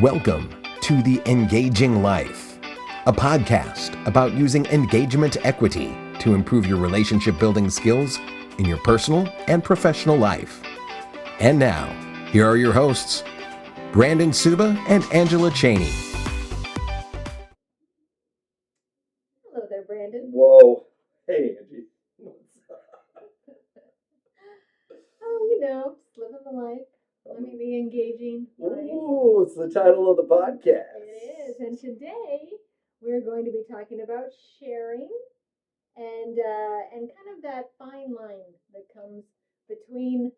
Welcome to The Engaging Life, a podcast about using engagement equity to improve your relationship building skills in your personal and professional life. And now, here are your hosts, Brandon Suba and Angela Cheney. Hello there, Brandon. Whoa. Hey, Angie. Just living the life, living the engaging life. Ooh, it's the title of the podcast. It is, and today we're going to be talking about sharing and kind of that fine line that comes between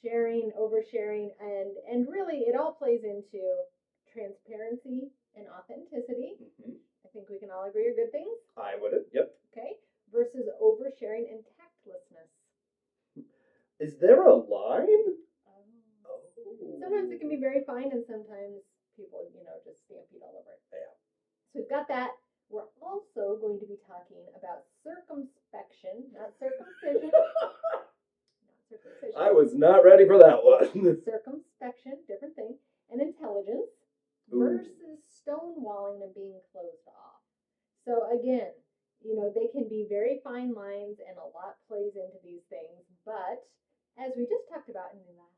sharing, oversharing, and really it all plays into transparency and authenticity. Mm-hmm. I think we can all agree are good things. I would have. Yep. Okay, versus oversharing and tactlessness. Is there a line? Sometimes it can be very fine, and sometimes people, just stampede all over it. Yeah. So we've got that. We're also going to be talking about circumspection, not circumcision. Not circumcision. I was not ready for that one. Circumspection, different thing. And intelligence versus stonewalling and being closed off. So again, they can be very fine lines, and a lot plays into these things. But as we just talked about in the last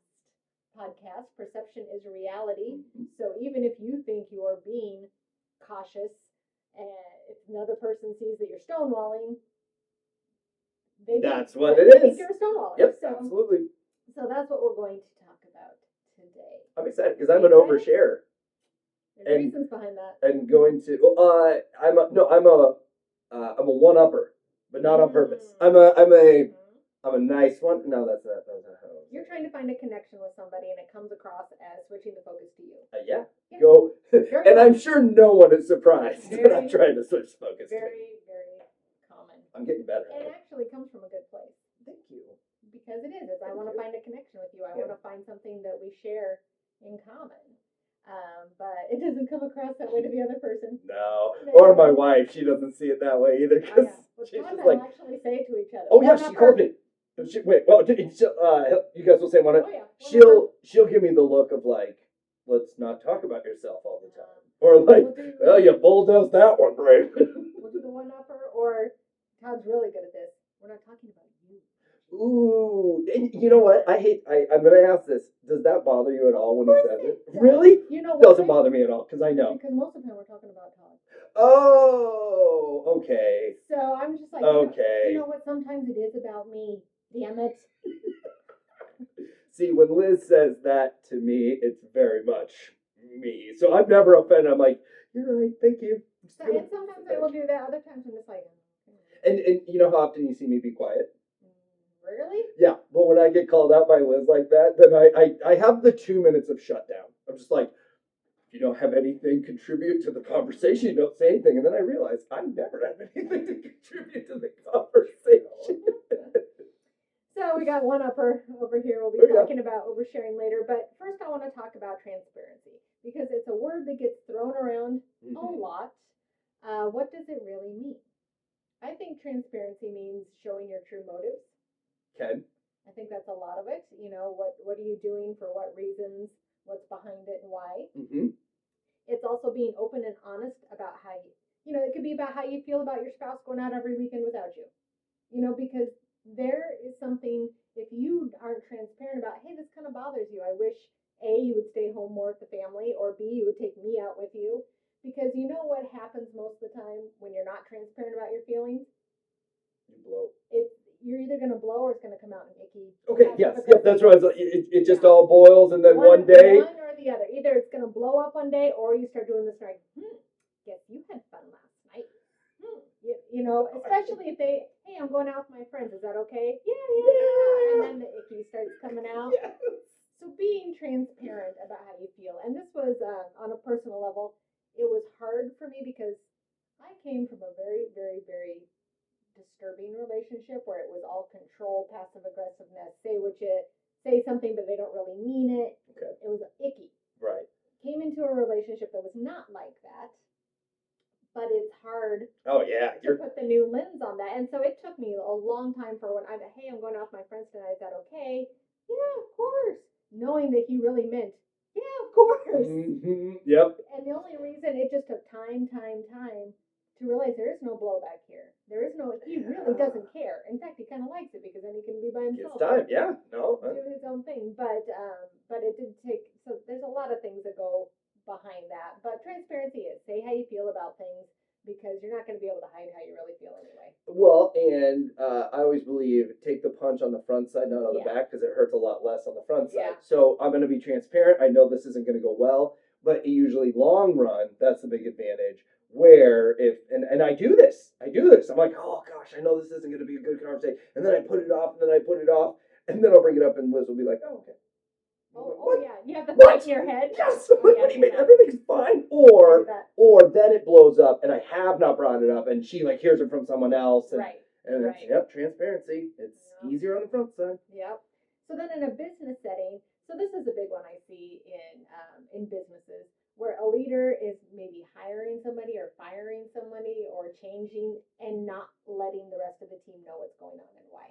podcast, perception is reality. So even if you think you're being cautious, and if another person sees that you're stonewalling, That's what they it think is. you're a stonewaller. Yep, So, absolutely. so that's what we're going to talk about today. I'm excited because I'm an oversharer. There's reasons behind that. And going to I'm a one-upper, but not on purpose. I'm a nice one. No, that's not how. You're trying to find a connection with somebody, and it comes across as switching the focus to you. Yeah. Go. And I'm sure no one is surprised that I'm trying to switch focus. Very, very common. I'm getting better. It actually comes from a good place. Thank you. Because it is. I want to find a connection with you. I want to find something that we share in common. But it doesn't come across that way to the other person. No. Or my wife. She doesn't see it that way either. Cause she's just like, actually say to each other. oh yeah, she called me. Wait, well, you guys will say one. She'll give me the look of like, let's not talk about yourself all the time, or like, you bulldozed that one, right? We'll do the one-upper, or Todd's really good at this. We're not talking about you. Ooh, and you know what? I'm gonna ask this. Does that bother you at all when he says it? Does. Really? You know what? Doesn't bother me at all because I know. Because most of the time we're talking about Todd. Oh, okay. So I'm just like, okay. You know what? Sometimes it is about me. Damn it. See, when Liz says that to me, it's very much me. So I'm never offended. I'm like, you're right, thank you. And sometimes I will do that. Other times I'm just like, And you know how often you see me be quiet? Really? Yeah, but when I get called out by Liz like that, then I have the 2 minutes of shutdown. I'm just like, if you don't have anything contribute to the conversation, you don't say anything. And then I realize I never have anything to contribute to the conversation. So we got one upper over here. We'll be talking about oversharing later. But first I want to talk about transparency, because it's a word that gets thrown around a lot. What does it really mean? I think transparency means showing your true motives. Okay. I think that's a lot of it. What are you doing, for what reasons, what's behind it, and why. Mm-hmm. It's also being open and honest about how it could be about how you feel about your spouse going out every weekend without you. Because there is something, if you aren't transparent about, hey, this kind of bothers you. I wish, A, you would stay home more with the family, or B, you would take me out with you. Because you know what happens most of the time when you're not transparent about your feelings? You blow. You're either going to blow, or it's going to come out in icky. Okay, yes, that's right. It just all boils, and then one day. One or the other. Either it's going to blow up one day, or you start doing this like, guess you had fun last night. Especially if hey, I'm going out with my friends. Is that okay? Yeah. And then the icky starts coming out. Yes. So being transparent about how you feel. And this was on a personal level. It was hard for me because I came from a very, very, very disturbing relationship where it was all control, passive aggressiveness, say something but they don't really mean it. Okay. It was icky. Right. Came into a relationship that was not like that, but it's hard. Oh yeah, to put the new lens on that. And so it took me a long time for when hey, I'm going out with my friends tonight. Is that okay? Yeah, of course. Knowing that he really meant, Yeah, of course. Yep. And the only reason it just took time to realize there is no blowback here. There is no, he really doesn't care. In fact, he kind of likes it because then he can be by Gets himself. time. Yeah. No. Do his own thing. But it did take, so there's a lot of things that go behind that. But transparency is say how you feel about things because you're not going to be able to hide how you really feel anyway. Well, and I always believe take the punch on the front side, not on the back, because it hurts a lot less on the front side. Yeah. So I'm going to be transparent. I know this isn't going to go well, but usually long run, that's the big advantage. Where if and I do this, I'm like, oh gosh, I know this isn't going to be a good conversation, and then I put it off, and then I put it off, and then I'll bring it up, and Liz will be like, oh okay. Oh yeah, you have the thought in your head. Yes, what do you mean? Everything's fine. Or then it blows up, and I have not brought it up, and she like hears it from someone else, and, Right. and it's, Right. yep, transparency. It's easier on the front side. Yep. So then in a business setting, so this is a big one I see in businesses where a leader is maybe hiring somebody or firing somebody or changing and not letting the rest of the team know what's going on and why.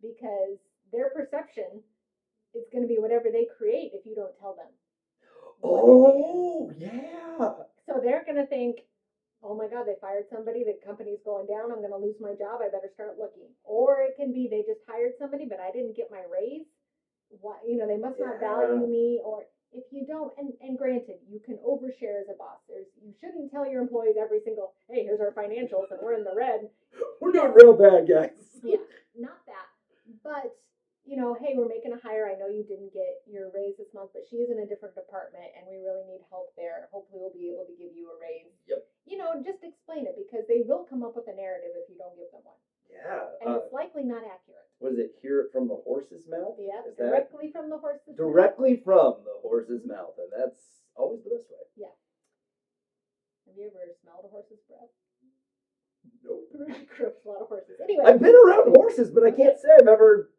Because their perception is going to be whatever they create if you don't tell them. Oh, yeah. So they're going to think, oh my God, they fired somebody, the company's going down, I'm going to lose my job, I better start looking. Or it can be they just hired somebody, but I didn't get my raise. What, they must not value me. Or if you don't, and granted, you can overshare as a boss. You shouldn't tell your employees every single, hey, here's our financials and we're in the red. We're doing real bad, guys. Yeah, not that. But hey, we're making a hire. I know you didn't get your raise this month, but she is in a different department and we really need help there. Hopefully we'll be able to give you a raise. Yep. Just explain it because they will come up with a narrative if you don't give them one. Yeah. And it's likely not accurate. Was it hear it from the horse's mouth? Yeah, Directly from the horse's mouth. Directly from the horse's mouth, and that's always the best way. Yeah. Have you ever smelled a horse's breath? Nope. Grips a lot of horses. Anyway. I've been around horses, but I can't say I've ever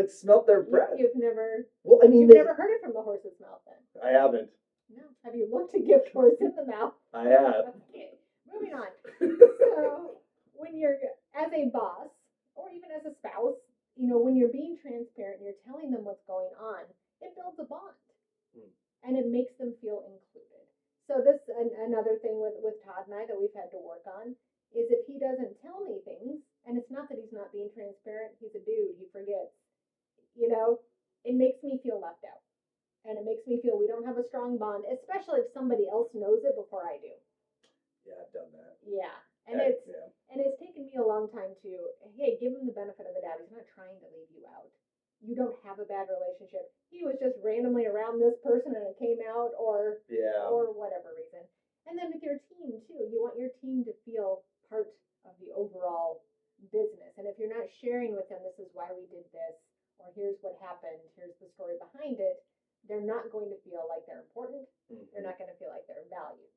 smelt their breath. You've never. Well, I mean, you've never heard it from the horse's mouth, then. I haven't. No. Have you looked a gift horse in the mouth? I have. Okay. Moving on. So, when you're as a boss or even as a spouse, when you're being transparent and you're telling them what's going on, it builds a bond, and it makes them feel included. So this another thing with Todd and I that we've had to work on is if he doesn't tell me things, and it's not that he's not being transparent, he's a dude, he forgets. It makes me feel left out. And it makes me feel we don't have a strong bond, especially if somebody else knows it before I do. Yeah, I've done that. Yeah. And it's taken me a long time to, hey, give him the benefit of the doubt. He's not trying to leave you out. You don't have a bad relationship. He was just randomly around this person and it came out or whatever reason. And then with your team too, you want your team to feel part of the overall business. And if you're not sharing with them, this is why we did this, or here's what happened, here's the story behind it, they're not going to feel like they're important. Mm-hmm. They're not going to feel like they're valued.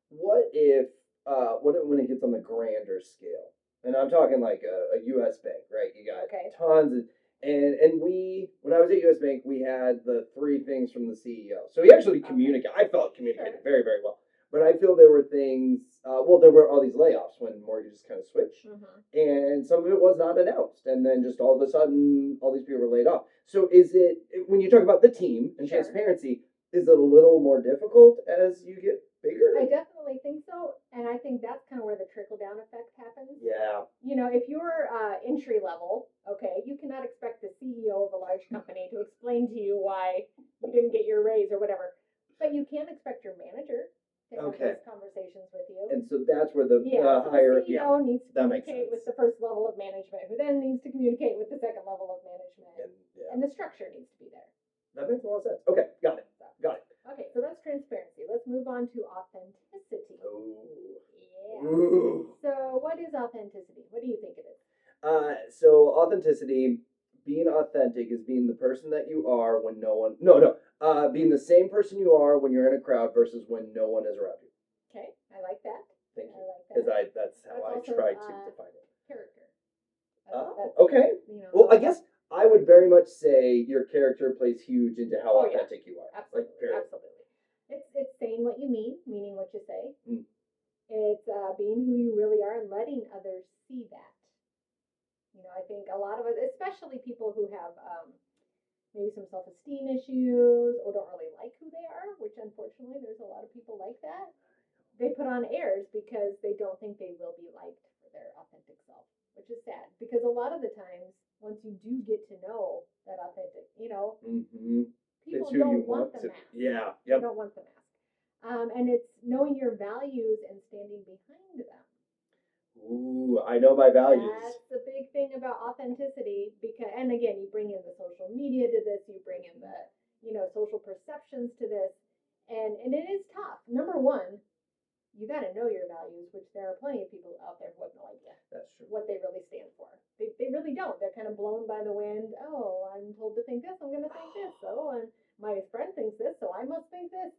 What if when it gets on the grander scale? And I'm talking like a U.S. bank, right? You got tons of, and we, when I was at U.S. Bank, we had the 3 things from the CEO. So he actually communicated. I felt communicated very, very well. But I feel there were things, there were all these layoffs when mortgages kind of switched. Mm-hmm. And some of it was not announced. And then just all of a sudden, all these people were laid off. So is it, when you talk about the team and transparency, is it a little more difficult as you get bigger? I definitely think so. And I think that's kind of where the trickle-down effect happens. Yeah. If you're entry level, okay, you cannot expect the CEO of a large company to explain to you why you didn't get your raise or whatever. But you can expect your manager to have those conversations with you. And so that's where the higher CEO needs to communicate with the first level of management, who then needs to communicate with the second level of management. And the structure needs to be there. That makes a lot of sense. Okay, got it. Okay, so that's transparency. Let's move on to authenticity. Oh. Yeah. Ooh. So what is authenticity? What do you think it is? So authenticity, being authentic is being the person that you are when being the same person you are when you're in a crowd versus when no one is around you. Okay, I like that. Thank you. I like that. Because that's how I try to define it. Character. Okay. Well, I guess I would very much say your character plays huge into how authentic you are. Absolutely. Absolutely. It's saying what you mean, meaning what you say. Mm. It's being who you really are and letting others see that. I think a lot of us, especially people who have, maybe some self-esteem issues or don't really like who they are, which unfortunately there's a lot of people like that. They put on airs because they don't think they will be liked for their authentic self, which is sad because a lot of the times once you do get to know that authentic, people don't want the mask. Yeah. They don't want the mask. And it's knowing your values and standing behind them. Ooh, I know my values. That's the big thing about authenticity because, and again, you bring in the social media to this, you bring in the, social perceptions to this, and it is tough. Number one, you got to know your values, which there are plenty of people out there who have no idea. That's true. What they really stand for. They really don't. They're kind of blown by the wind. Oh, I'm told to think this, I'm going to think this. Oh, and my friend thinks this, so I must think this.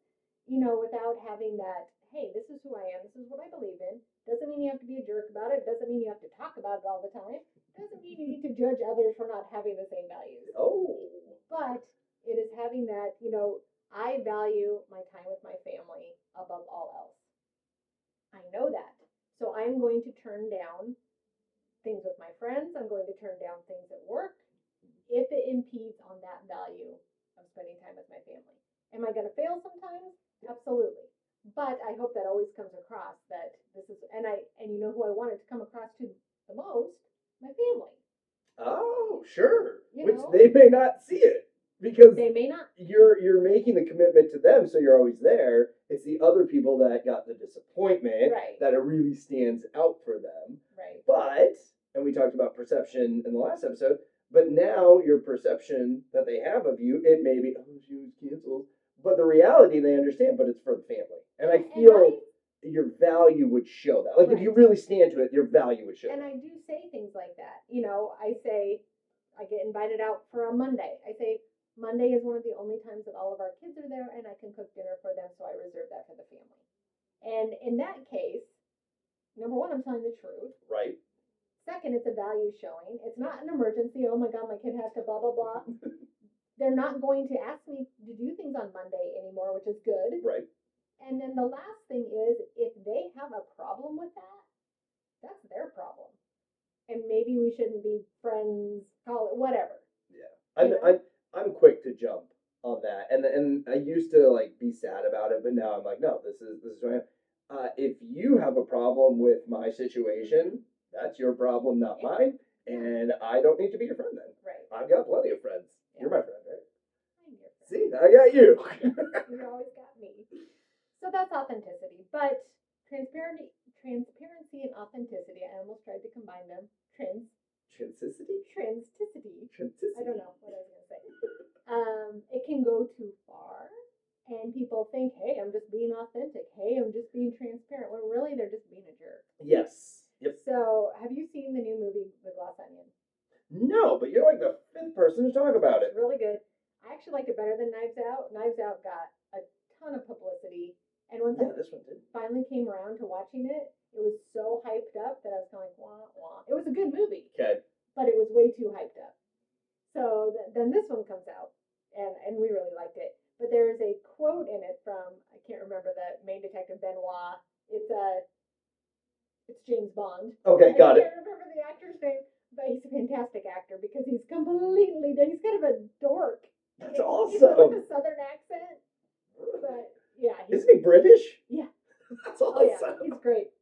Without having that, hey, this is who I am, this is what I believe in. Doesn't mean you have to be a jerk about it. Doesn't mean you have to talk about it all the time. Doesn't mean you need to judge others for not having the same values. Oh. But it is having that, I value my time with my family above all else. I know that. So I'm going to turn down things with my friends. I'm going to turn down things at work if it impedes on that value of spending time with my family. Am I going to fail sometimes? Absolutely. But I hope that always comes across that this is, and you know who I wanted to come across to the most? My family. Oh, sure. Which know? they may not see it because They may not. You're making the commitment to them, so you're always there. It's the other people that got the disappointment that it really stands out for them. Right. But, and we talked about perception in the last episode, but now your perception that they have of you, it may be, oh, she was canceled. But the reality they understand, but it's for the family. And I feel your value would show that. Like if you really stand to it, your value would show. And I do say things like that. I say, I get invited out for a Monday. I say, Monday is one of the only times that all of our kids are there and I can cook dinner for them, so I reserve that for the family. And in that case, number one, I'm telling the truth. Right. Second, it's a value showing. It's not an emergency. Oh my God, my kid has to blah, blah, blah. They're not going to ask me to do things on Monday anymore, which is good. Right. And then the last thing is, if they have a problem with that, that's their problem. And maybe we shouldn't be friends, call it whatever. Yeah. I'm quick to jump on that. And I used to be sad about it, but now I'm like, no, this is who I am. If you have a problem with my situation, that's your problem, not mine. And I don't need to be your friend then. Right. I've got plenty of friends. Yeah. You're my friend, right? I'm your friend. See, I got you. You always got me. So that's authenticity. But transparency and authenticity, I almost tried to combine them. Transicity? Transticity. Transicity. I don't know what I was going to say. It can go too far. And people think, hey, I'm just being authentic. Hey, I'm just being transparent. When really they're just being a jerk. Yes. Yep. So have you seen the new movie, The Glass Onion? No, but you're like the fifth person to talk about it. It's really good. I actually liked it better than Knives Out. Knives Out got a ton of publicity. And once this one did. Finally came around to watching it, it was so hyped up that I was kind of like, wah, wah. It was a good movie. Okay. But it was way too hyped up. So then this one comes out, and we really liked it. But there is a quote in it from, I can't remember the main detective, Benoit. It's James Bond. Okay, got it. I can't remember the actor's name, but he's a fantastic actor because he's kind of a dork. That's awesome. He's got a southern accent. But yeah. Isn't he British? Yeah. That's awesome. Oh yeah, he's great.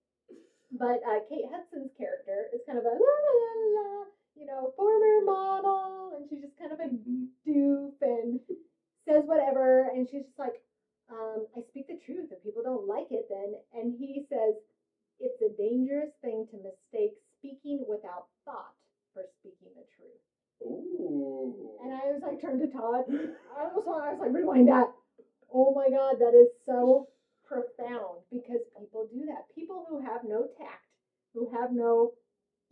But Kate Hudson's character is kind of a la la la, former model, and she's just kind of a doof and says whatever, and she's just like, I speak the truth. If people don't like it, then, and he says, it's a dangerous thing to mistake speaking without thought for speaking the truth. Ooh. And I was like, turned to Todd. I was like, rewind that. Oh my God, that is so profound because people do that. People who have no tact, who have no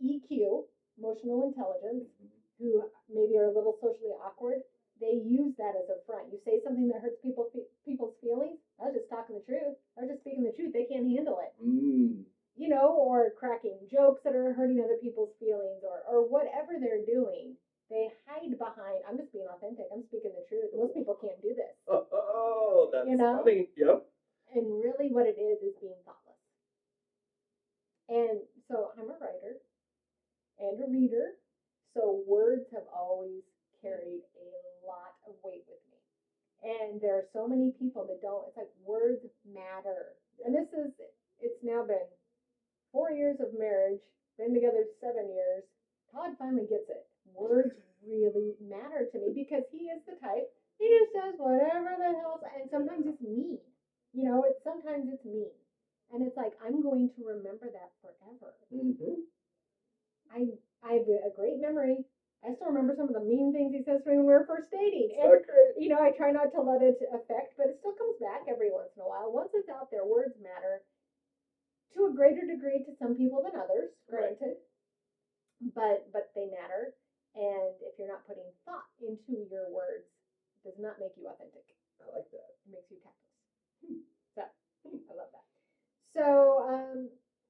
EQ, emotional intelligence, who maybe are a little socially awkward, they use that as a front. You say something that hurts people's feelings. I was just talking the truth. I was just speaking the truth. They can't handle it. Or cracking jokes that are hurting other people's feelings or whatever they're doing. They hide behind, I'm just being authentic. I'm speaking the truth. Most people can't do this. Oh, that's funny. Yep. And really what it is being thoughtless. And so I'm a writer and a reader. So words have always carried a lot of weight with me. And there are so many people that don't. It's like words matter. And it's now been 4 years of marriage, been together 7 years. Todd finally gets it. Words really matter to me because he is the type, he just says whatever the hell, and sometimes it's mean. Sometimes it's mean. And it's like, I'm going to remember that forever. Mm-hmm. I have a great memory. I still remember some of the mean things he says to me when we were first dating. It's not great. I try not to let it affect, but it still comes back every once in a while. Once it's out there, words matter to a greater degree to some people than others, granted. Right. But they matter. And if you're not putting thought into your words, it does not make you authentic. I like that. It makes you tactless. So, I love that. So,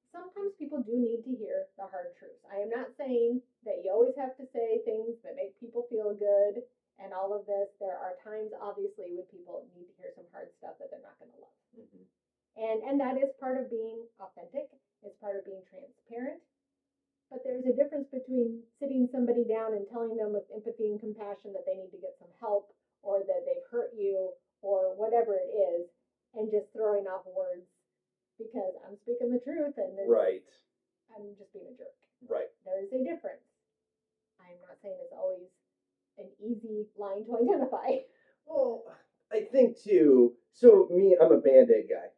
sometimes people do need to hear the hard truths. I am not saying that you always have to say things that make people feel good and all of this. There are times, obviously, when people need to hear some hard stuff that they're not going to love. Mm-hmm. And that is part of being authentic. It's part of being transparent. But there's a difference between sitting somebody down and telling them with empathy and compassion that they need to get some help or that they've hurt you or whatever it is, and just throwing off words because I'm speaking the truth and right. I'm just being a jerk. Right. There is a difference. I'm not saying it's always an easy line to identify. Well, I think too, so me, I'm a Band-Aid guy.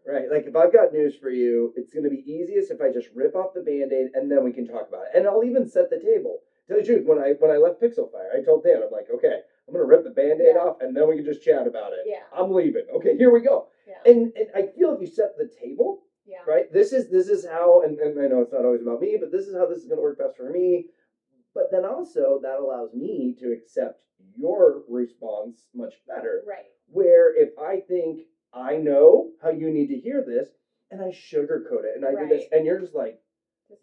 Right, like if I've got news for you, it's going to be easiest if I just rip off the Band-Aid and then we can talk about it. And I'll even set the table. Tell you the truth, when I left Pixel Fire, I told Dan, I'm like, okay, I'm going to rip the Band-Aid off and then we can just chat about it. Yeah. I'm leaving. Okay, here we go. Yeah. And I feel if you set the table, right, this is how, and I know it's not always about me, but this is how this is going to work best for me. But then also that allows me to accept your response much better. Right. Where if I think, I know how you need to hear this, and I sugarcoat it, and I do this, and you're just like,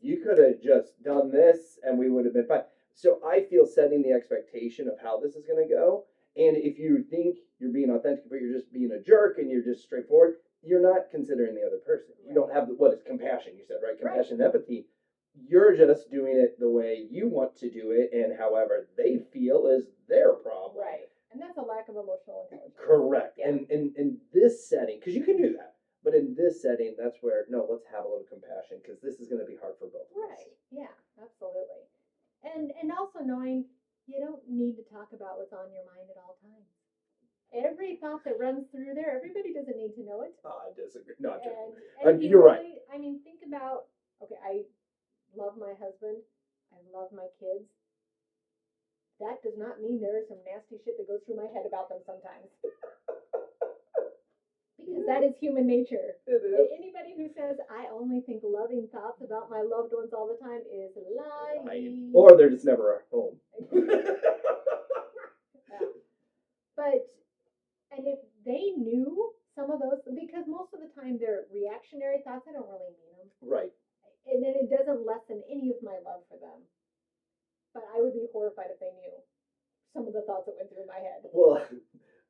you could have just done this, and we would have been fine. So I feel setting the expectation of how this is going to go, and if you think you're being authentic, but you're just being a jerk, and you're just straightforward, you're not considering the other person. You don't have what is compassion, you said, right? Compassion and empathy. You're just doing it the way you want to do it, and however they feel is their problem. Right. And that's a lack of emotional intelligence. Correct. Yeah. And in this setting, because you can do that, but in this setting, that's where, no, let's have a little compassion, because this is going to be hard for both of us. Right. Yeah, absolutely. And also knowing you don't need to talk about what's on your mind at all times. Every thought that runs through there, everybody doesn't need to know it. I disagree. No, and you're right. I mean, think about, okay, I love my husband. I love my kids. That does not mean there is some nasty shit that goes through my head about them sometimes. Because that is human nature. It is. Anybody who says, I only think loving thoughts about my loved ones all the time is lying. Or they're just never at home. Yeah. But, and if they knew some of those, because most of the time they're reactionary thoughts, I don't really mean them. Right. And then it doesn't lessen any of my love for them. But I would be horrified if they knew some of the thoughts that went through my head. Well,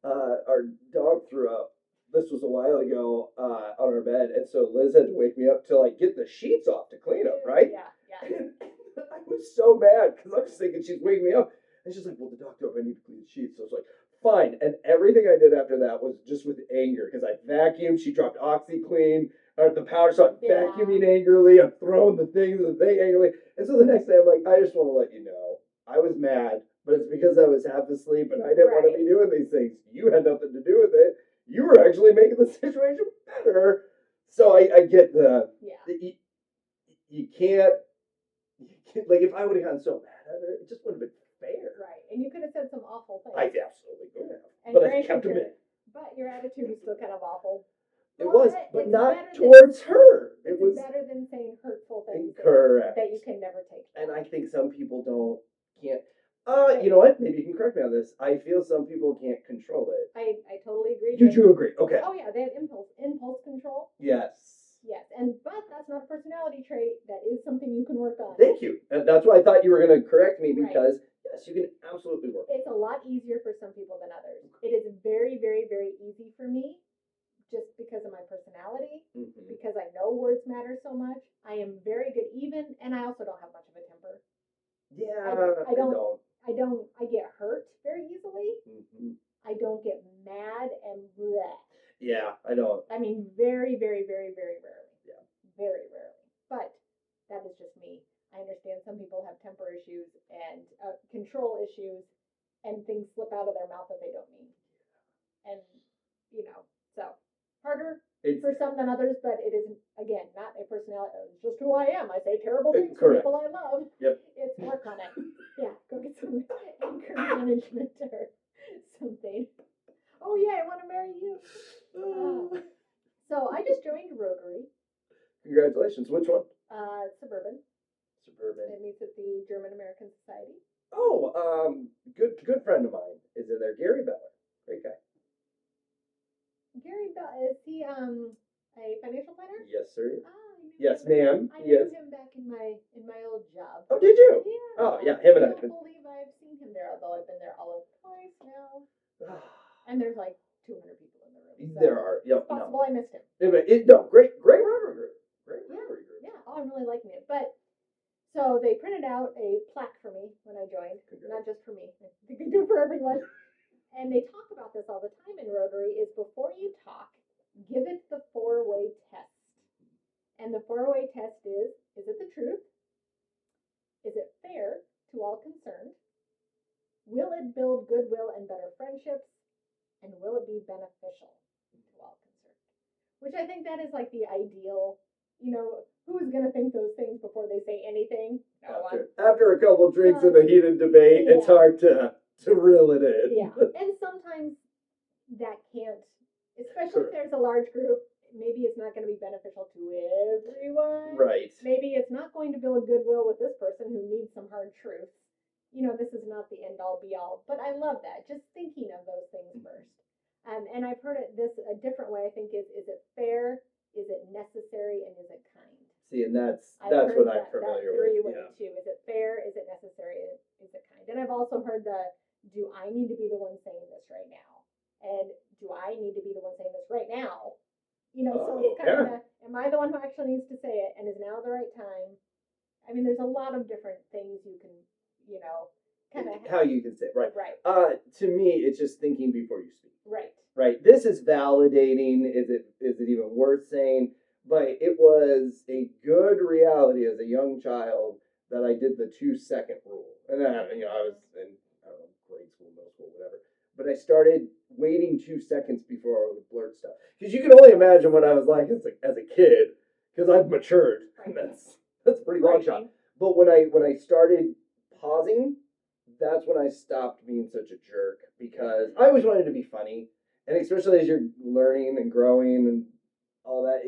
our dog threw up. This was a while ago on our bed, and so Liz had to wake me up to like get the sheets off to clean them, right? Yeah. And I was so mad because I'm just thinking she's waking me up, and she's like, "Well, the dog threw up. I need to clean the sheets." So I was like, "Fine." And everything I did after that was just with anger because I vacuumed. She dropped OxyClean. The powder, so I'm vacuuming angrily. I'm throwing the thing angrily. And so the next day, I'm like, I just want to let you know, I was mad, but it's because I was half asleep and I didn't want to be doing these things. You had nothing to do with it. You were actually making the situation better. So I get you can't, like if I would have gotten so mad at her, it just would have been fair. Right. And you could have said some awful things. I absolutely could have. And but I kept them in. But your attitude was still kind of awful. It was, but not towards her. It was better than saying hurtful things. Correct. That you can never take. And I think some people can't. You know what? Maybe you can correct me on this. I feel some people can't control it. I totally agree. You do agree? Okay. Oh yeah, they have impulse control. Yes. Yes, but that's not a personality trait. That is something you can work on. Thank you. And that's why I thought you were going to correct me because yes, you can absolutely work. It's a lot easier for some people than others. It is very, very, very easy for me. Just because of my personality, because I know words matter so much. I am very good even, and I also don't have much of a temper. Yeah, I I get hurt very easily. Mm-hmm. I don't get mad and bleh. Yeah, I don't. I mean, very, very, very, very rarely. Yeah. Very rarely. But that is just me. I understand some people have temper issues and control issues, and things slip out of their mouth that they don't mean. And, so harder for some than others, but it isn't, again, not a personality. It's just who I am. I say terrible things to people I love. Yep. It's work on it. Yeah, go get some anger management or something. Oh, yeah, I want to marry you. So I just joined Rotary. Congratulations. Which one? Suburban. It meets at the German American Society. Oh, good friend of mine is in there. Gary Beller. Great guy. Gary Bell, is he a financial planner? Yes, sir. Yes, ma'am. I knew him back in my old job. Oh, did you? Yeah. Oh, yeah. Him and I. I don't believe I've seen him there, although I've been there all of twice now. And there's like 200 people in the room. So there are. Yep. It's possible I missed him. Great Rotary group. Great Rotary group. Yeah. Oh, I'm really liking it. But so they printed out a plaque for me when I joined, not just for me. I think they do it for everyone. And they talk about this all the time in Rotary, is before you talk, give it the 4-way test. And the 4-way test is it the truth? Is it fair to all concerned? Will it build goodwill and better friendships? And will it be beneficial to all concerned? Which I think that is like the ideal, who's going to think those things before they say anything? No one. After a couple drinks and a heated debate, it's hard to reel it in. Yeah, and sometimes that can't, especially if there's a large group, maybe it's not going to be beneficial to everyone. Right. Maybe it's not going to build goodwill with this person who needs some hard truths. This is not the end all be all, but I love that. Just thinking of those things first. And I've heard it a different way, I think, is it fair? Is it necessary? And is it kind? See, and that's what I'm familiar with. Three-way too. Is it fair? Is it necessary? Is it kind? And I've also heard do I need to be the one saying this right now? And do I need to be the one saying this right now? So it's kind of, am I the one who actually needs to say it? And is now the right time? I mean, there's a lot of different things you can, kind of. How you can say it, right. Right. To me, it's just thinking before you speak. Right. Right. This is validating. Is it even worth saying? But it was a good reality as a young child that I did the 2-second rule. And then, I was in, grade school, middle school, whatever. But I started waiting 2 seconds before I would blurt stuff. Because you can only imagine what I was like as a kid, because I've matured. Right. And that's a pretty long shot. But when I started pausing, that's when I stopped being such a jerk, because I always wanted to be funny. And especially as you're learning and growing and all that,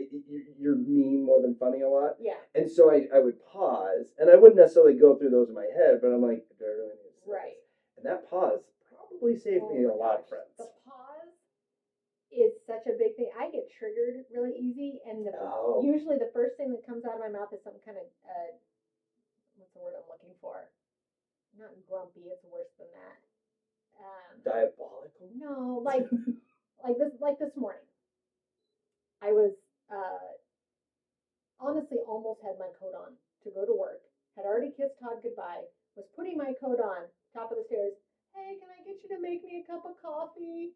you're mean more than funny a lot. Yeah. And so I would pause, and I wouldn't necessarily go through those in my head, but I'm like, do I really need to say right. this? And that pause probably saved me a lot of friends. The pause is such a big thing. I get triggered really easy, and usually the first thing that comes out of my mouth is some kind of, what's the word I'm looking for? Not grumpy, it's worse than that. Diabolical? No, like this morning. I was honestly almost had my coat on to go to work. Had already kissed Todd goodbye. Was putting my coat on, top of the stairs. Hey, can I get you to make me a cup of coffee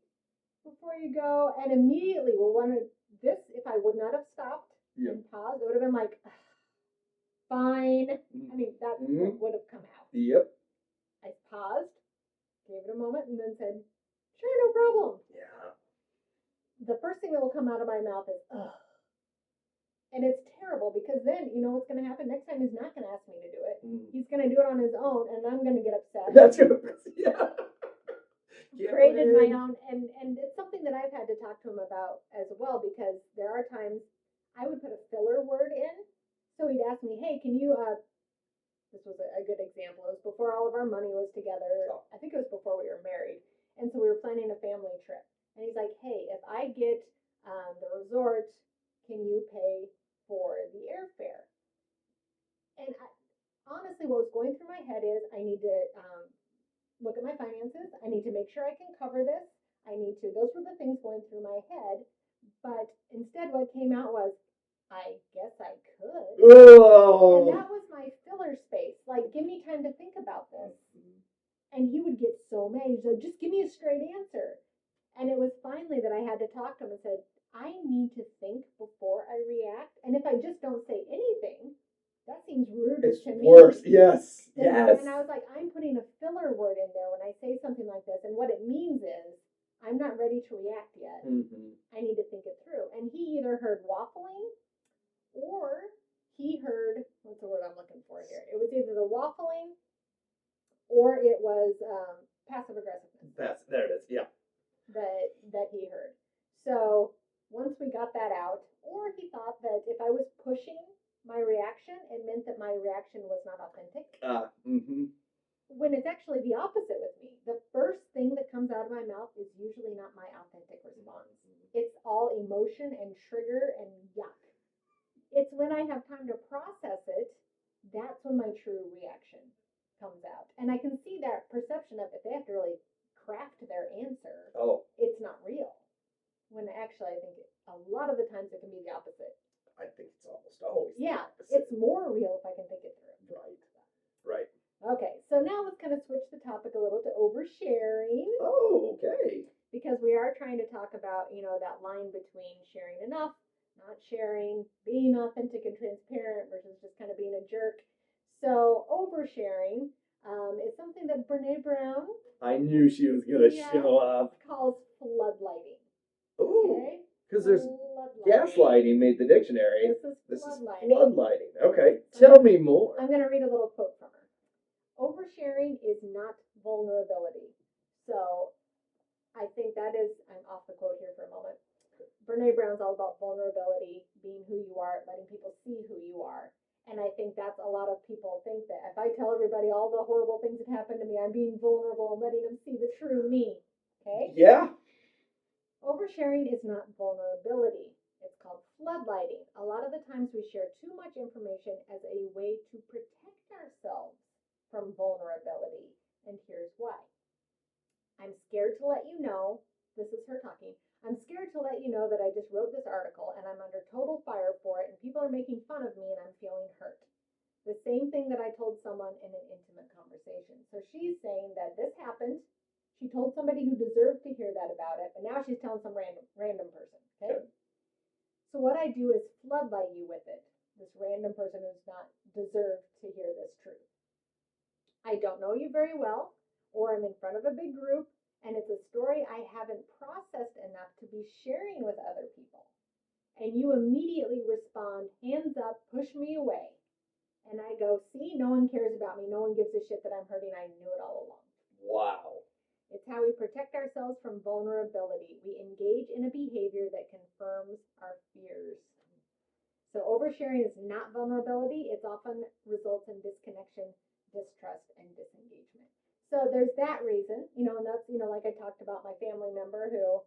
before you go? And immediately, if I would not have stopped and paused, it would have been like, fine. I mean, that's what would have come out. Yep. I paused, gave it a moment, and then said, sure, no problem. Yeah. The first thing that will come out of my mouth is, ugh. And it's terrible, because then, what's going to happen? Next time he's not going to ask me to do it. He's going to do it on his own, and I'm going to get upset. That's going to, yeah. Created my own, and it's something that I've had to talk to him about as well, because there are times I would put a filler word in. So he'd ask me, hey, can you, this was a good example. It was before all of our money was together. I think it was before we were married. And so we were planning a family trip. And he's like, hey, if I get the resort, can you pay for the airfare? And honestly, what was going through my head is I need to look at my finances. I need to make sure I can cover this. Those were the things going through my head. But instead what came out was, I guess I could. Oh. And that was my filler space. Like, give me time to think about this. And he would get so mad. He's like, just give me a straight answer. And it was finally that I had to talk to him and said, I need to think before I react. And if I just don't say anything, that seems ruder It's to me. worse. Yes. And Yes. I was like, I'm putting a filler word in there when I say something like this. And what it means is, I'm not ready to react yet. Mm-hmm. I need to think it through. And he either heard waffling or he heard, what's the word I'm looking for here? It was either the waffling or it was passive aggressiveness. There it is. Yeah. That he heard. So once we got that out, or he thought that if I was pushing my reaction, it meant that my reaction was not authentic. Mm-hmm. When it's actually the opposite with me. The first thing that comes out of my mouth is usually not my authentic response. It's all emotion and trigger and yuck. It's when I have time to process it, that's when my true reaction comes out. And I can see that perception of if they have to really craft their answer, it's not real. When actually I think a lot of the times it can be the opposite. I think it's almost always the opposite. It's more real if I can think it through. Right. Okay, so now let's kind of switch the topic a little to oversharing. Oh, okay. Because we are trying to talk about, that line between sharing enough, not sharing, being authentic and transparent versus just kind of being a jerk. So oversharing is something that Brene Brown, I knew she was going to show up, calls floodlighting. Ooh, Okay? because there's gaslighting made the dictionary. This is floodlighting. Okay, tell me more. I'm going to read a little quote from her. Oversharing is not vulnerability. So I think that is, I'm off the quote here for a moment. Brene Brown's all about vulnerability, being who you are, letting people see who you are. And I think that's a lot of people think that if I tell everybody all the horrible things that happened to me, I'm being vulnerable and letting them see the true me. Okay? Yeah. Oversharing is not vulnerability. It's called floodlighting. A lot of the times we share too much information as a way to protect ourselves from vulnerability. And here's why. I'm scared to let you know, this is her talking, I'm scared to let you know that I just wrote this article and I'm under total fire for it and people are making fun of me and I'm feeling hurt. The same thing that I told someone in an intimate conversation. So she's saying that this happened. She told somebody who deserved to hear that about it, but now she's telling some random person. Okay? So what I do is floodlight you with it. This random person who's not deserved to hear this truth. I don't know you very well, or I'm in front of a big group, and it's a story I haven't processed enough to be sharing with other people. And you immediately respond, hands up, push me away. And I go, see, no one cares about me. No one gives a shit that I'm hurting. I knew it all along. Wow. It's how we protect ourselves from vulnerability. We engage in a behavior that confirms our fears. So oversharing is not vulnerability. It often results in disconnection, distrust, and disengagement. So there's that reason, and that's, like I talked about my family member who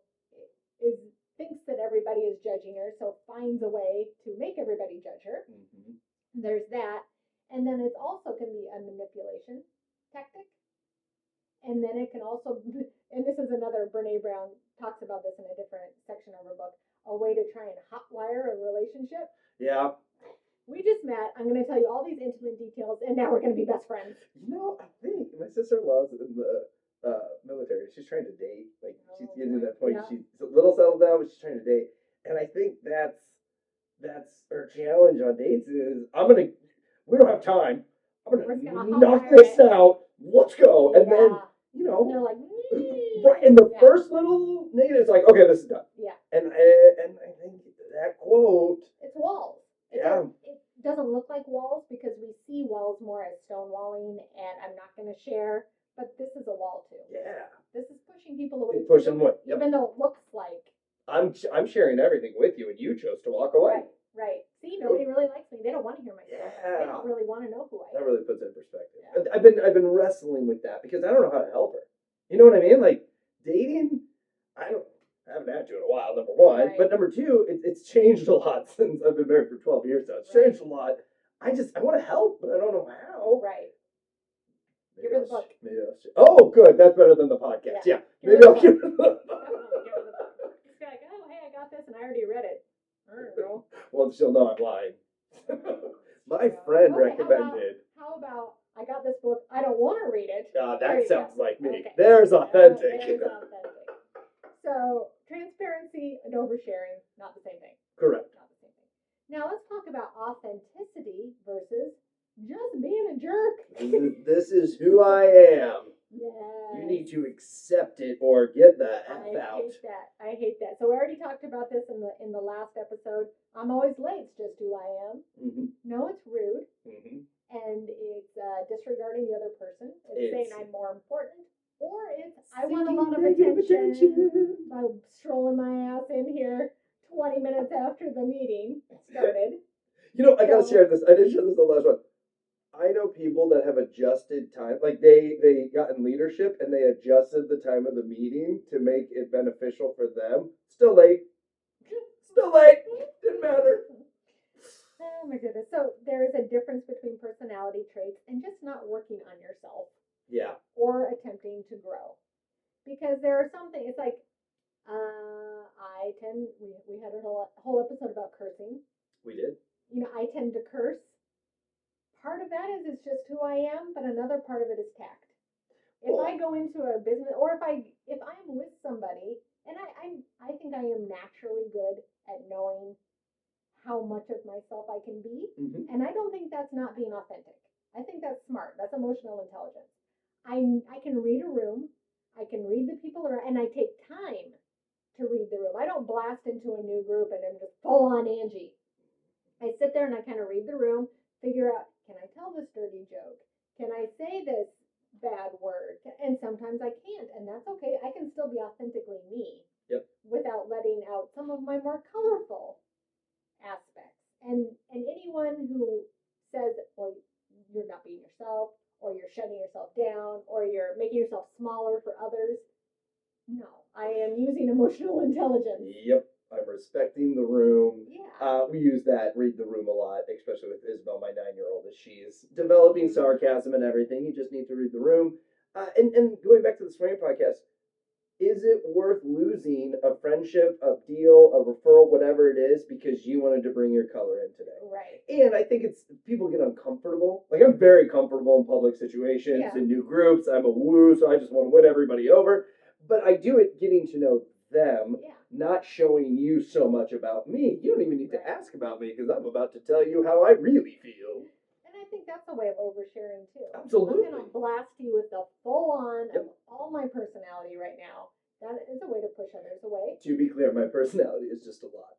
thinks that everybody is judging her, so finds a way to make everybody judge her. Mm-hmm. There's that. And then it also can be a manipulation tactic. And then it can also, and this is another, Brene Brown talks about this in a different section of her book, a way to try and hotwire a relationship. Yeah. We just met. I'm going to tell you all these intimate details, and now we're going to be best friends. I think my sister-in-law's in the military. She's trying to date. Like, she's getting to that point. Yeah. She's a little settled down, but she's trying to date. And I think that's her challenge on dates is, we don't have time. I'm going to knock this out. Let's go. And then, and they're like, right. And the first little negative is like, okay, this is done. Yeah. And I think that quote. It's walls. It doesn't look like walls because we see walls more as stonewalling and I'm not going to share, but this is a wall too. Yeah. This is pushing people away. Pushing away. Yep. Even though it looks like. I'm sharing everything with you and you chose to walk away. Right. See, nobody really likes me. They don't want to hear my story. Yeah. They don't really want to know who I am. That really puts it in perspective. Yeah. I've been wrestling with that because I don't know how to help her. You know what I mean? Like dating, I haven't had to in a while, number one. Right. But number two, it's changed a lot since I've been married for 12 years now. It's changed a lot. I want to help, but I don't know how. Right. Give her the book. Oh, good. That's better than the podcast. Yeah. Maybe I'll give her the book. Definitely give her the book. Just be like, oh, hey, I got this and I already read it. I don't know. Well, she'll know I'm lying. My friend recommended. How about I got this book, I don't want to read it. God, There that you sounds go. like me. Okay. There's authentic. There's authentic. So transparency and oversharing, not the same thing. Correct. Not the same thing. Now let's talk about authenticity versus just being a jerk. This is who I am. Yes. You need to accept it or get the F I out. hate that. I hate that. So we already talked about this in the last episode. I'm always late. It's just who I am. Mm-hmm. No, it's rude. Mm-hmm. And it's disregarding the other person. It's saying I'm more important. Or it's I want a lot of attention by strolling my ass in here 20 minutes after the meeting started. You know, I gotta share this. I didn't share this in the last one. I know people that have adjusted time, like they got in leadership and they adjusted the time of the meeting to make it beneficial for them. Still late. Still late. Didn't matter. Oh my goodness. So there is a difference between personality traits and just not working on yourself. Yeah. Or attempting to grow. Because there are some things, it's like, we had a whole episode about cursing. We did. You know, I tend to curse. Part of that is it's just who I am, but another part of it is tact. If I go into a business, or if I'm with somebody, and I think I am naturally good at knowing how much of myself I can be, and I don't think that's not being authentic. I think that's smart. That's emotional intelligence. I can read a room, I can read the people around, and I take time to read the room. I don't blast into a new group and I'm just full on Angie. I sit there and I kind of read the room, figure out, can I tell this dirty joke? Can I say this bad word? And sometimes I can't, and that's okay. I can still be authentically me without letting out some of my more colorful aspects. And anyone who says, well, you're not being yourself, or you're shutting yourself down, or you're making yourself smaller for others, no, I am using emotional intelligence. Yep. I'm respecting the room. Yeah. We use that, read the room a lot, especially with Isabel, my 9-year-old, as she's developing sarcasm and everything. You just need to read the room. And going back to the swearing podcast, is it worth losing a friendship, a deal, a referral, whatever it is, because you wanted to bring your color in today? Right. And I think it's people get uncomfortable. Like I'm very comfortable in public situations, in new groups. I'm a woo, so I just want to win everybody over. But I do it getting to know them, not showing you so much about me. You don't even need to ask about me because I'm about to tell you how I really feel. And I think that's a way of oversharing too. Absolutely. I'm going to blast you with the full on of all my personality right now. That is a way to push others away. To be clear, my personality is just a lot.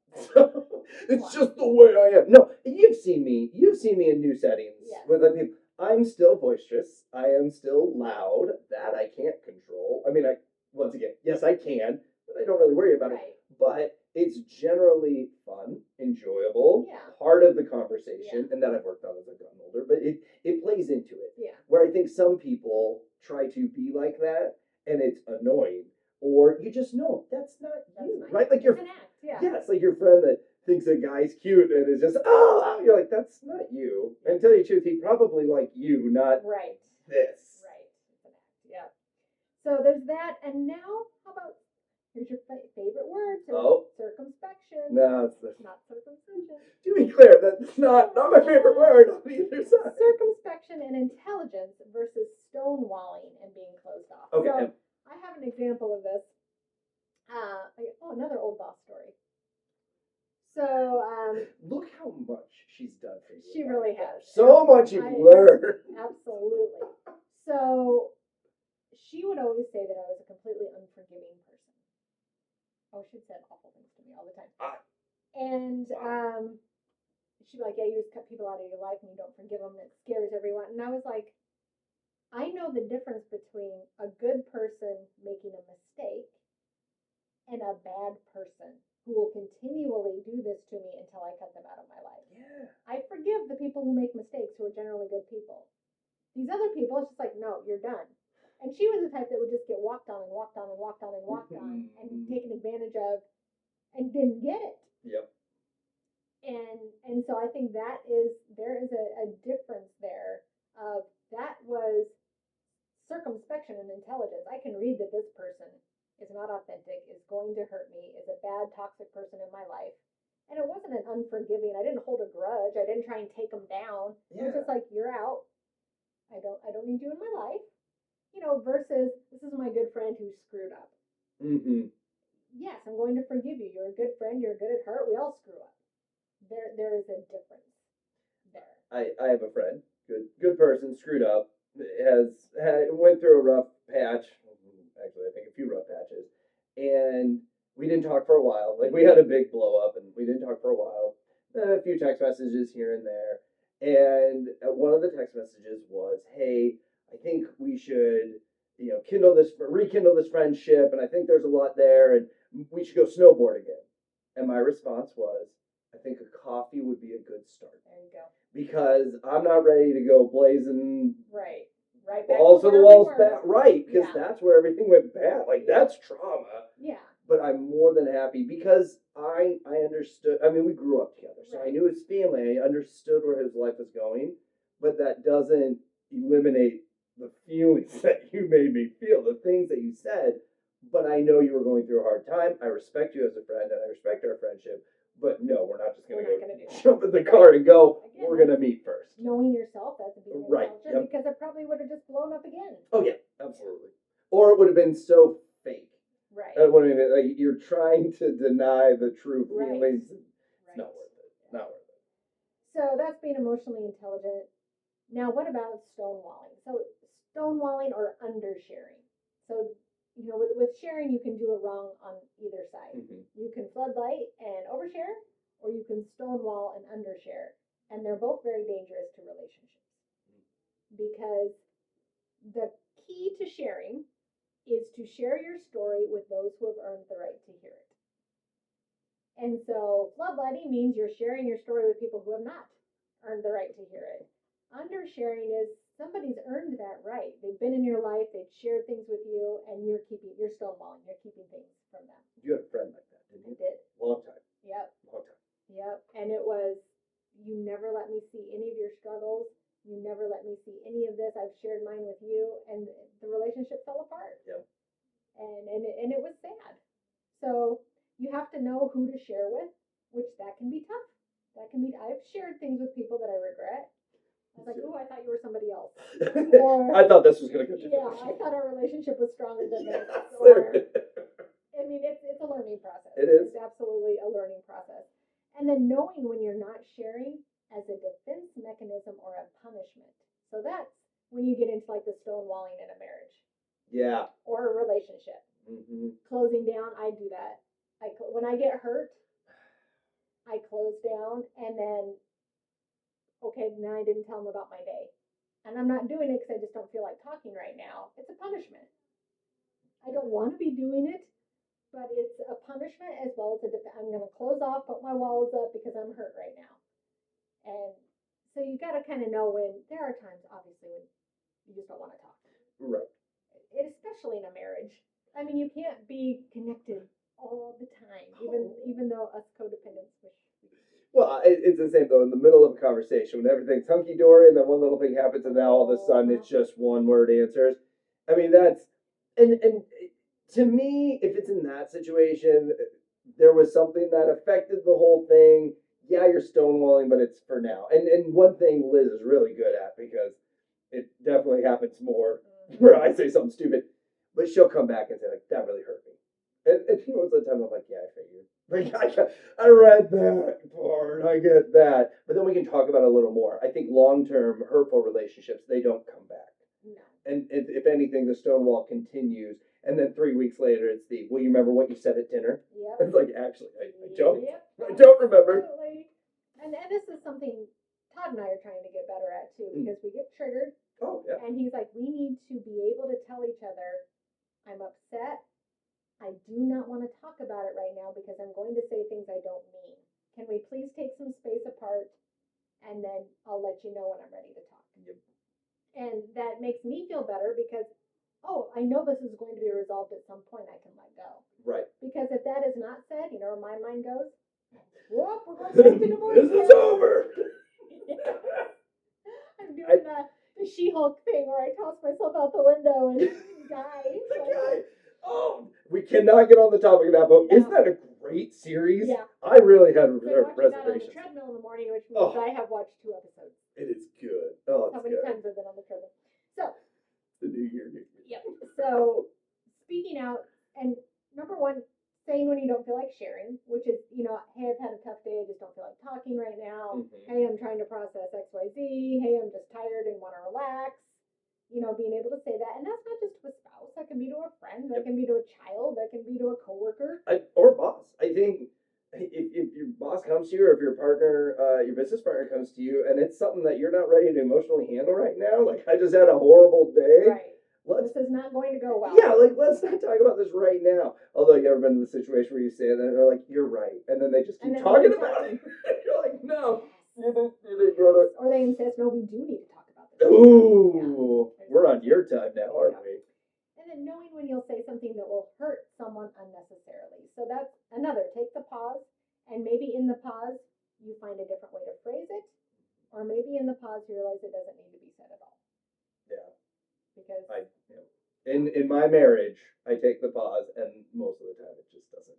It's just the way I am. No, you've seen me in new settings with other people. I'm still boisterous. I am still loud. That I can't control. I mean, once again, yes, I can, but I don't really worry about it. But it's generally fun, enjoyable, part of the conversation, and that I've worked on as I've gotten older. But it plays into it. Yeah. Where I think some people try to be like that, and it's annoying. Or you just know that's not you, right? Like it's an act, it's like your friend that thinks a guy's cute and is just you're like, that's not you. And to tell you the truth, he probably like you, not this. Right. It's an act. Yeah. So there's that, and now how about here's your favorite word? Circumspection. No, it's not circumcision. To be clear, that's not my favorite word on either side. Circumspection and intelligence versus stonewalling and being closed off. Okay. So, I have an example of this. Another old boss story. So, look how much she's done for you. She really has. So much you've learned. Absolutely. So, she would always say that I was a completely unforgiving person. Oh, she'd said awful things to me all the time. And she'd be like, yeah, you just cut people out of your life and you don't forgive them. And it scares everyone. And I was like, I know the difference between a good person making a mistake and a bad person who will continually do this to me until I cut them out of my life. Yeah. I forgive the people who make mistakes who are generally good people. These other people, it's just like, no, you're done. And she was the type that would just get walked on and walked on and walked on and walked on and taken advantage of and didn't get it. Yep. And so I think there is a difference there of that was circumspection and intelligence. I can read that this person is not authentic, is going to hurt me, is a bad, toxic person in my life. And it wasn't an unforgiving. I didn't hold a grudge. I didn't try and take them down. It was just like, you're out. I don't need you in my life. versus this is my good friend who screwed up. Mm-hmm. Yes, I'm going to forgive you. You're a good friend. You're good at heart. We all screw up. There is a difference there. I have a friend, good person, screwed up, went through a rough patch. Actually, I think a few rough patches, and we didn't talk for a while. Like we had a big blow up, and we didn't talk for a while. A few text messages here and there, and one of the text messages was, "Hey, I think we should, rekindle this friendship, and I think there's a lot there, and we should go snowboard again." And my response was, "I think a coffee would be a good start." There you go. Because I'm not ready to go blazing right back balls to the where we walls were. back, right? Because Yeah. that's where everything went bad. Like that's trauma. Yeah. But I'm more than happy because I understood. I mean, we grew up together, so I Right. knew his family. I understood where his life was going, but that doesn't eliminate the feelings that you made me feel, the things that you said. But I know you were going through a hard time. I respect you as a friend, and I respect our friendship. But no, we're not just going to go jump in the car and go. Again, we're going to meet first. Knowing yourself, that's a big right. Yep. Because it probably would have just blown up again. Oh yeah, absolutely. Or it would have been so fake. Right. Like you're trying to deny the true feelings. Right. It's not worth it. Not worth it. So that's being emotionally intelligent. Now, what about stonewalling? So stonewalling or undersharing. So with sharing, you can do it wrong on either side. Mm-hmm. You can floodlight and overshare, or you can stonewall and undershare, and they're both very dangerous to relationships because the key to sharing is to share your story with those who have earned the right to hear it. And so floodlighting means you're sharing your story with people who have not earned the right to hear it. Undersharing is somebody's earned that right. They've been in your life, they've shared things with you, and you're stonewalling, you're keeping things from them. You had a friend like that, didn't you? I did. Long time. Yep. Long time. Yep. And it was, you never let me see any of your struggles. You never let me see any of this. I've shared mine with you, and the relationship fell apart. Yep. And it was sad. So you have to know who to share with, which that can be tough. I've shared things with people that I regret. I was like, "Ooh, I thought you were somebody else." Or, I thought this was going to go different. Yeah, I thought our relationship was stronger than this. I mean, it's a learning process. It is. It's absolutely a learning process. And then knowing when you're not sharing as a defense mechanism or a punishment. So that's when you get into like the stonewalling in a marriage. Yeah. Or a relationship. Mm-hmm. Closing down, I do that. When I get hurt, I close down, and then, okay, now I didn't tell them about my day. And I'm not doing it because I just don't feel like talking right now. It's a punishment. I don't want to be doing it, but it's a punishment as well as I'm going to close off, put my walls up because I'm hurt right now. And so you got to kind of know when there are times, obviously, when you just don't want to talk. Right. Especially in a marriage. I mean, you can't be connected all the time, even though us codependents wish. Well, it's the same though. In the middle of a conversation, when everything's hunky dory, and then one little thing happens, and now all of a sudden it's just one word answers. I mean, that's and to me, if it's in that situation, there was something that affected the whole thing. Yeah, you're stonewalling, but it's for now. And one thing Liz is really good at, because it definitely happens more where I say something stupid, but she'll come back and say like, "That really hurt me." And most of the time I'm like, "Yeah, I figured." Like I read that part, I get that, but then we can talk about it a little more. I think long-term hurtful relationships, they don't come back. No. And if anything, the stonewall continues, and then 3 weeks later, it's well, you remember what you said at dinner? Yep. It's like, actually, I don't. Yep. I don't remember. Absolutely. And this is something Todd and I are trying to get better at too, because we get triggered. Oh yeah. And he's like, we need to be able to tell each other, I'm upset. I do not want to talk about it right now because I'm going to say things I don't mean. Can we please take some space apart, and then I'll let you know when I'm ready to talk. Yep. And that makes me feel better because, I know this is going to be resolved at some point. I can let go. Right. Because if that is not said, where my mind goes, whoop, we're going straight to divorce. This is over. Yeah. I'm doing the She-Hulk thing where I toss myself out the window and die. Oh, we cannot get on the topic of that, but isn't that a great series? Yeah. I really had reservations. That on the treadmill in the morning, which means I have watched 2 episodes. It is good. Oh, it's How many good. times have I been on the treadmill? So. The New Year. Yep. So speaking out, and number one, saying when you don't feel like sharing, which is, hey, I've had a tough day, I just don't feel like talking right now. Mhm. Hey, I'm trying to process XYZ. Hey, I'm just tired and want to relax. Being able to say that. And that's not just to a spouse. That can be to a friend. That Yep. can be to a child. That can be to a coworker. Or boss. I think if your boss comes to you, or if your partner, your business partner comes to you, and it's something that you're not ready to emotionally handle right now, like I just had a horrible day. Right. Let's, This is not going to go well. yeah, like let's not talk about this right now. Although you ever been in the situation where you say that and they're like, "You're right," and then they just keep talking about it. You're like, "No, you didn't get it." Or they insist, "No, we do need to talk about this." Ooh, we're on your time now, aren't we? And then knowing when you'll say something that will hurt someone unnecessarily. So that's another. Take the pause, and maybe in the pause you find a different way to phrase it, or maybe in the pause you realize it doesn't need to be said at all. Yeah. Because in my marriage, I take the pause, and most of the time it just doesn't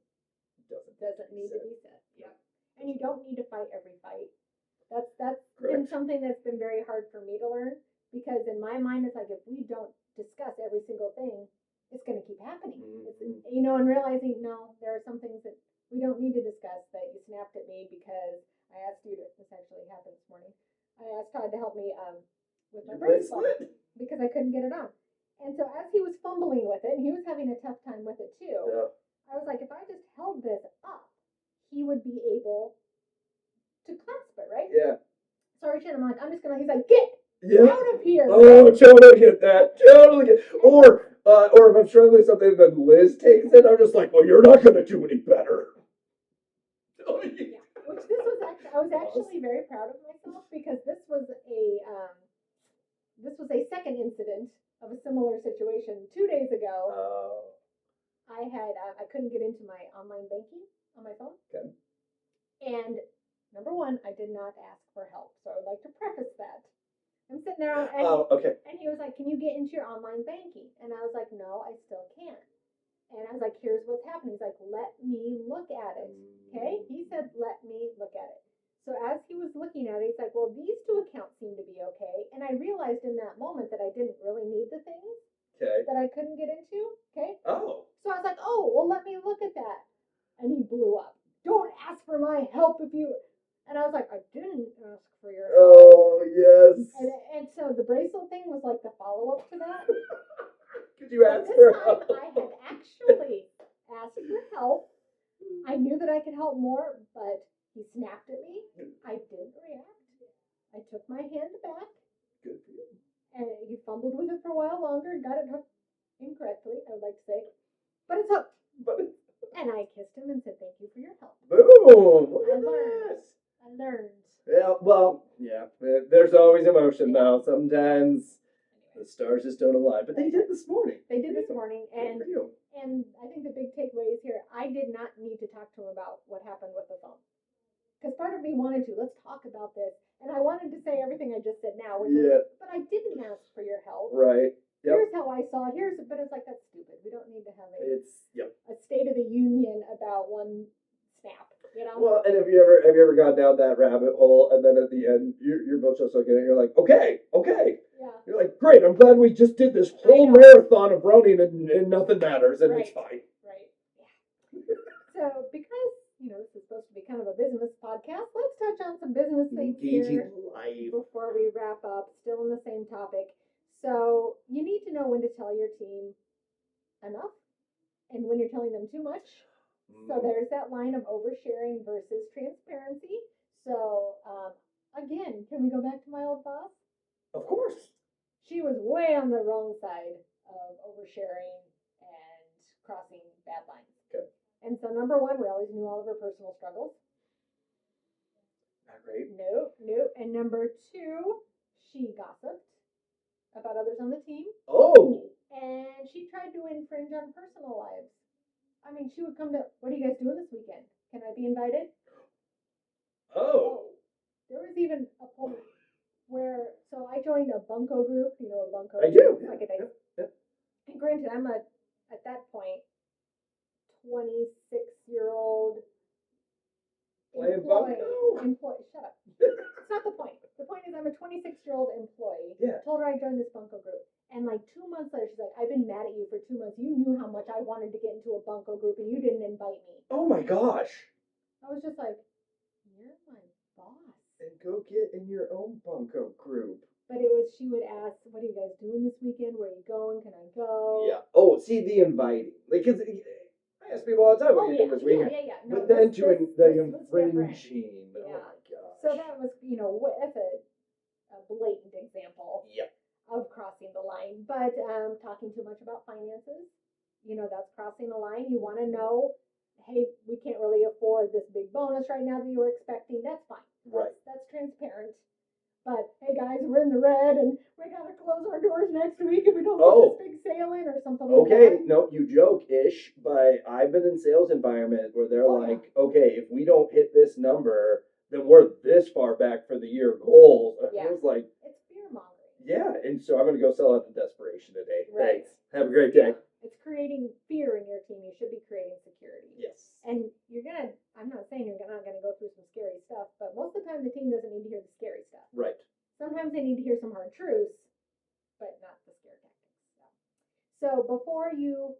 need to be said. Yeah. And you don't need to fight every fight. That's Correct. been something that's been very hard for me to learn, because in my mind it's like, if we don't discuss every single thing, it's going to keep happening. Mhm. And realizing, no, there are some things that we don't need to discuss. That you snapped at me because I asked you to. This actually happened this morning. I asked Todd to help me with my bracelet because I couldn't get it on. And so as he was fumbling with it, and he was having a tough time with it too, Yeah. I was like, if I just held this up, he would be able to clasp it, right? Yeah. So I reached in, I'm like, he's like, get out of here. Oh, totally get that. Totally get. Or if I'm struggling with something, then Liz takes it. I'm just like, well, you're not gonna do any better. Yeah. Which this was actually, I was actually very proud of myself, because this was a second incident of a similar situation 2 days ago. I couldn't get into my online banking on my phone. Okay. And number one, I did not ask for help, so I would like to preface that. I'm sitting there, and okay. And he was like, "Can you get into your online banking?" And I was like, "No, I still can't." And I was like, "Here's what's happening." He's like, "Let me look at it." Okay? He said, "Let me look at it." So as he was looking at it, he's like, "Well, these two accounts seem to be okay." And I realized in that moment that I didn't really need the things that I couldn't get into. Okay? Oh. So I was like, "Oh, well, let me look at that." And he blew up. "Don't ask for my help if you." And I was like, "I didn't ask for your help." Oh, yes. And so the bracelet thing was like the follow-up to that. Could you ask for help? This time I had actually asked for help. I knew that I could help more, but he snapped at me. I didn't react. I took my hand back. Good for you. And he fumbled with it for a while longer and got it hooked incorrectly, I would like to say. But it's hooked. And I kissed him and said, "Thank you for your help." Boom. Look at I learned. Yeah, well, yeah. There's always emotion, though. Sometimes the stars just don't align. But they did this morning. They did this morning. Good for you. And I think the big takeaway is here, I did not need to talk to him about what happened with the phone. Because part of me wanted to, let's talk about this. And I wanted to say everything I just said now, which was, but I didn't ask for your help. Right. Yep. Here's how I saw it. But it's like, that's stupid. We don't need to have a State of the Union about one snap. Well, and have you ever gone down that rabbit hole, and then at the end you're both just looking at it, you're like, okay. Yeah. You're like, great, I'm glad we just did this whole marathon of running and nothing matters, and it's fine. Right. Yeah. So because this is supposed to be kind of a business podcast, let's touch on some business things here before we wrap up. Still in the same topic. So you need to know when to tell your team enough and when you're telling them too much. So there's that line of oversharing versus transparency. So again, can we go back to my old boss? Of course. She was way on the wrong side of oversharing and crossing bad lines. Okay. And so number one, we always knew all of her personal struggles. Not great. No. And number two, she gossiped about others on the team. Oh. And she tried to infringe on personal lives. I mean, she would come to, "What are you guys doing this weekend? Can I be invited?" Oh. There was even a point where, so I joined a bunco group. You know, a bunco. I do. Like and granted, I'm at that point, 26-year-old employee. Shut up. It's not the point. The point is I'm a 26-year-old employee. Yeah. Told her I joined this bunco group. And like 2 months later, she's like, I've been mad at you for 2 months. You knew how much I wanted to get into a bunco group and you didn't invite me. Oh my gosh. I was just like, you're my boss. And go get in your own bunco group. But it was, she would ask, what are you guys doing this weekend? Where are you going? Can I go? Yeah. Oh, see, the inviting. Like, cause I ask people all the time, what are you doing this weekend? Yeah. No, but then this the was different. infringing. Yeah. Oh my gosh. So that was, that's a blatant example. Yep. Of crossing the line. But talking too much about finances, that's crossing the line. You want to know, hey, we can't really afford this big bonus right now that you were expecting. That's fine. That's transparent. But hey guys, we're in the red and we gotta close our doors next week if we don't get this big sale in or something like that. Okay, no, you joke-ish, but I've been in sales environment where they're okay, if we don't hit this number, then we're this far back for the year goals. Yeah. I was like, it's fear mongering. Yeah, and so I'm going to go sell out the desperation today. Right. Thanks. Have a great day. Yeah. It's creating fear in your team. You should be creating security. Yes. And I'm not saying you're not going to go through some scary stuff, but most of the time the team doesn't need to hear the scary stuff. Right. Sometimes they need to hear some hard truths, but not the scare tactics. So before you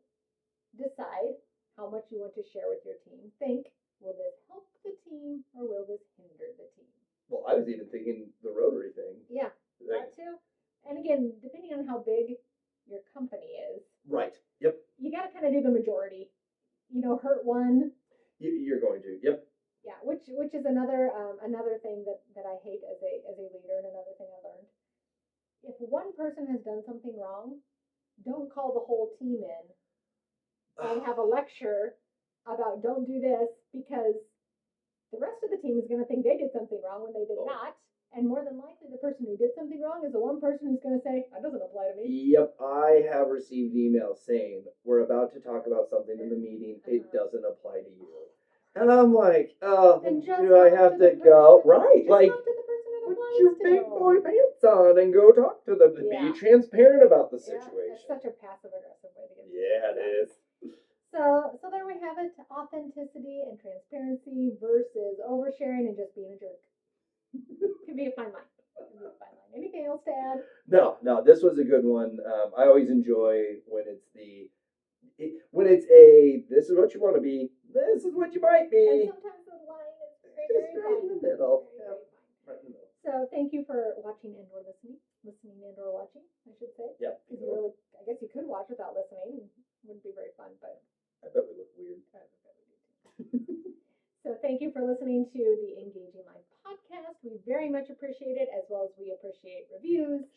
decide how much you want to share with your team, think, will this help the team or will this hinder the team? Well, I was even thinking the Rotary thing. Yeah, that too. And again, depending on how big your company is. Right. Yep. You got to kind of do the majority. Hurt one. You're going to. Yep. Yeah, which is another thing that I hate as a leader, and another thing I learned. If one person has done something wrong, don't call the whole team in and have a lecture about don't do this, because the rest of the team is going to think they did something wrong when they did not. And more than likely, the person who did something wrong is the one person who's going to say, that doesn't apply to me. Yep, I have received emails saying, we're about to talk about something in the meeting, it doesn't apply to you. And I'm like, do I have to go? Right, like, put your big boy pants on and go talk to them. Be transparent about the situation. It's such a passive-aggressive way to get it is. So there we have it, authenticity and transparency versus oversharing and just being a jerk. Can be a fine line. Anything else to add? No, this was a good one. I always enjoy when it's this is what you want to be, this is what you might be. And sometimes the line is very right in the middle. Right in the middle. So thank you for watching and or listening and or watching, I should say. Yep. Because I guess you could watch without listening. It wouldn't be very fun, but I bet we look weird. So thank you for listening to the Engaging Life podcast. We very much appreciate it, as well as we appreciate reviews